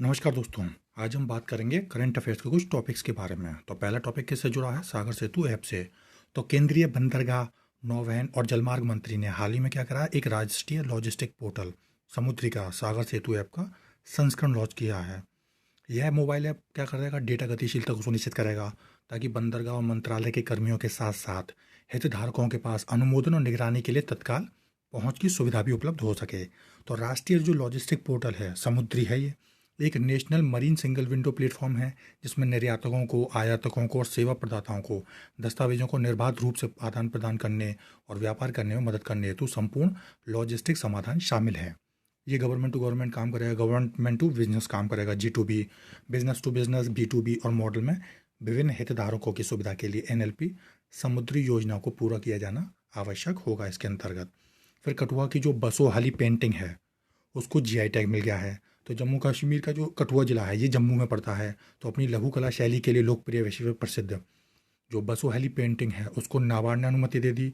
नमस्कार दोस्तों। आज हम बात करेंगे करंट अफेयर्स के कुछ टॉपिक्स के बारे में। तो पहला टॉपिक किससे जुड़ा है? सागर सेतु ऐप से। तो केंद्रीय बंदरगाह, नौवहन और जलमार्ग मंत्री ने हाल ही में क्या करा, एक राष्ट्रीय लॉजिस्टिक पोर्टल समुद्री का सागर सेतु ऐप का संस्करण लॉन्च किया है। यह मोबाइल ऐप क्या करेगा, डेटा गतिशीलता को सुनिश्चित करेगा ताकि बंदरगाह और मंत्रालय के कर्मियों के साथ साथ हितधारकों के पास अनुमोदन और निगरानी के लिए तत्काल पहुंच की सुविधा भी उपलब्ध हो सके। तो राष्ट्रीय जो लॉजिस्टिक पोर्टल है समुद्री है, ये एक national marine single window platform है जिसमें निर्यातकों को, आयातकों को और सेवा प्रदाताओं को दस्तावेजों को निर्बाध रूप से आदान प्रदान करने और व्यापार करने में मदद करने हेतु संपूर्ण लॉजिस्टिक समाधान शामिल है। ये गवर्नमेंट टू गवर्नमेंट काम करेगा, गवर्नमेंट टू बिजनेस काम करेगा, G2B, business to business, B2B और मॉडल में विभिन्न हितधारकों की सुविधा के लिए NLP समुद्री योजनाओं को पूरा किया जाना आवश्यक होगा इसके अंतर्गत। फिर कठुआ की जो बसोहाली पेंटिंग है उसको GI टैग मिल गया है। तो जम्मू कश्मीर का जो कठुआ जिला है ये जम्मू में पड़ता है, तो अपनी लघु कला शैली के लिए लोकप्रिय विश्व प्रसिद्ध जो बसोहाली पेंटिंग है उसको नाबार्ड ने अनुमति दे दी।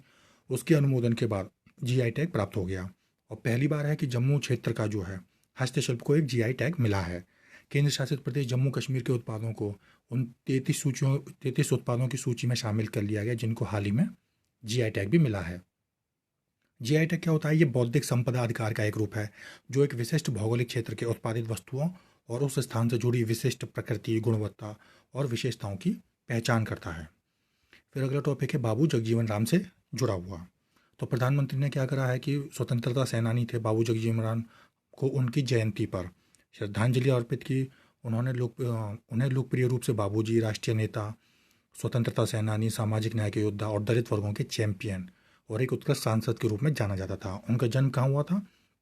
उसके अनुमोदन के बाद GI टैग प्राप्त हो गया और पहली बार है कि जम्मू क्षेत्र का जो है हस्तशिल्प को एक GI टैग मिला है। केंद्र शासित प्रदेश जम्मू कश्मीर के उत्पादों को उन 33 उत्पादों की सूची में शामिल कर लिया गया जिनको हाल ही में GI टैग भी मिला है। GI टैग क्या होता है? ये बौद्धिक संपदा अधिकार का एक रूप है जो एक विशिष्ट भौगोलिक क्षेत्र के उत्पादित वस्तुओं और उस स्थान से जुड़ी विशिष्ट प्रकृति, गुणवत्ता और विशेषताओं की पहचान करता है। फिर अगला टॉपिक है बाबू जगजीवन राम से जुड़ा हुआ। तो प्रधानमंत्री ने क्या करा है कि स्वतंत्रता सेनानी थे बाबू जगजीवन राम को उनकी जयंती पर श्रद्धांजलि अर्पित की। उन्हें लोकप्रिय रूप से बाबूजी, राष्ट्रीय नेता, स्वतंत्रता सेनानी, सामाजिक न्याय के योद्धा और दलित वर्गों के चैंपियन और एक उत्कृष्ट सांसद के रूप में जाना जाता था। उनका जन्म कहाँ हुआ था?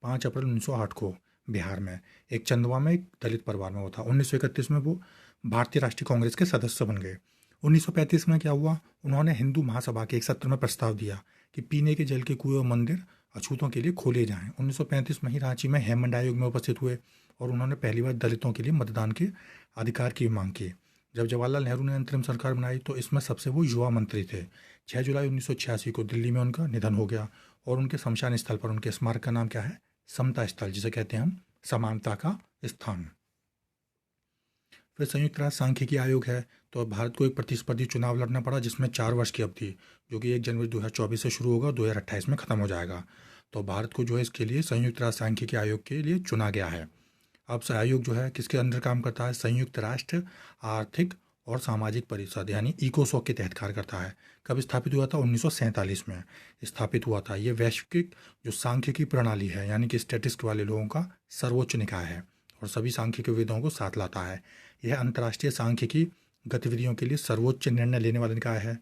5 अप्रैल 1908 को बिहार में एक चंदवा में एक दलित परिवार में हुआ था। 1931 में वो भारतीय राष्ट्रीय कांग्रेस के सदस्य बन गए। 1935 में क्या हुआ, उन्होंने हिंदू महासभा के एक सत्र में प्रस्ताव दिया कि पीने के जल के कुएं और मंदिर अछूतों के लिए खोले जाएं। 1935 में ही रांची में हेमंड आयोग में उपस्थित हुए और उन्होंने पहली बार दलितों के लिए मतदान के अधिकार की मांग की। जब जवाहरलाल नेहरू ने अंतरिम सरकार बनाई तो इसमें सबसे वो युवा मंत्री थे। 6 जुलाई 1986 को दिल्ली में उनका निधन हो गया और उनके शमशान स्थल पर उनके स्मारक का नाम क्या है? समता स्थल, जिसे कहते हैं हम समानता का स्थान। फिर संयुक्त राष्ट्र सांख्यिकी आयोग है। तो भारत को एक प्रतिस्पर्धी चुनाव लड़ना पड़ा जिसमें 4 वर्ष की अवधि, जो कि 1 जनवरी 2024 से शुरू होगा, 2028 में ख़त्म हो जाएगा। तो भारत को जो है इसके लिए संयुक्त राष्ट्र सांख्यिकी आयोग के लिए चुना गया है। अब से आयोग जो है किसके अंदर काम करता है? संयुक्त राष्ट्र आर्थिक और सामाजिक परिषद यानी इकोसॉक के तहत कार्य करता है। कब स्थापित हुआ था? 1947 में स्थापित हुआ था। ये वैश्विक जो सांख्यिकी प्रणाली है यानी कि स्टैटिस्टिक्स वाले लोगों का सर्वोच्च निकाय है और सभी सांख्यिकी विदों को साथ लाता है। यह अंतर्राष्ट्रीय सांख्यिकी गतिविधियों के लिए सर्वोच्च निर्णय लेने वाला निकाय है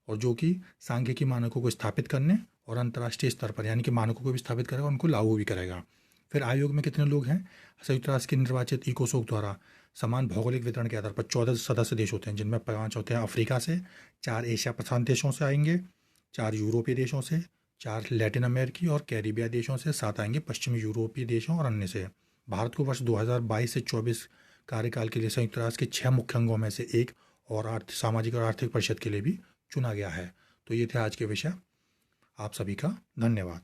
और जो कि सांख्यिकी मानकों को स्थापित करने और अंतर्राष्ट्रीय स्तर पर यानी कि मानकों को भी स्थापित करेगा, उनको लागू भी करेगा। फिर आयोग में कितने लोग हैं? संयुक्त राष्ट्र के निर्वाचित इकोसोक द्वारा समान भौगोलिक वितरण के आधार पर 14 सदस्य देश होते हैं, जिनमें 5 होते हैं अफ्रीका से, 4 एशिया प्रशांत देशों से आएंगे, 4 यूरोपीय देशों से, 4 लैटिन अमेरिकी और कैरिबिया देशों से, 7 आएंगे पश्चिमी यूरोपीय देशों और अन्य से। भारत को वर्ष 2022 से 24 कार्यकाल के लिए संयुक्त राष्ट्र के 6 मुख्य अंगों में से एक और सामाजिक और आर्थिक परिषद के लिए भी चुना गया है। तो ये थे आज के विषय। आप सभी का धन्यवाद।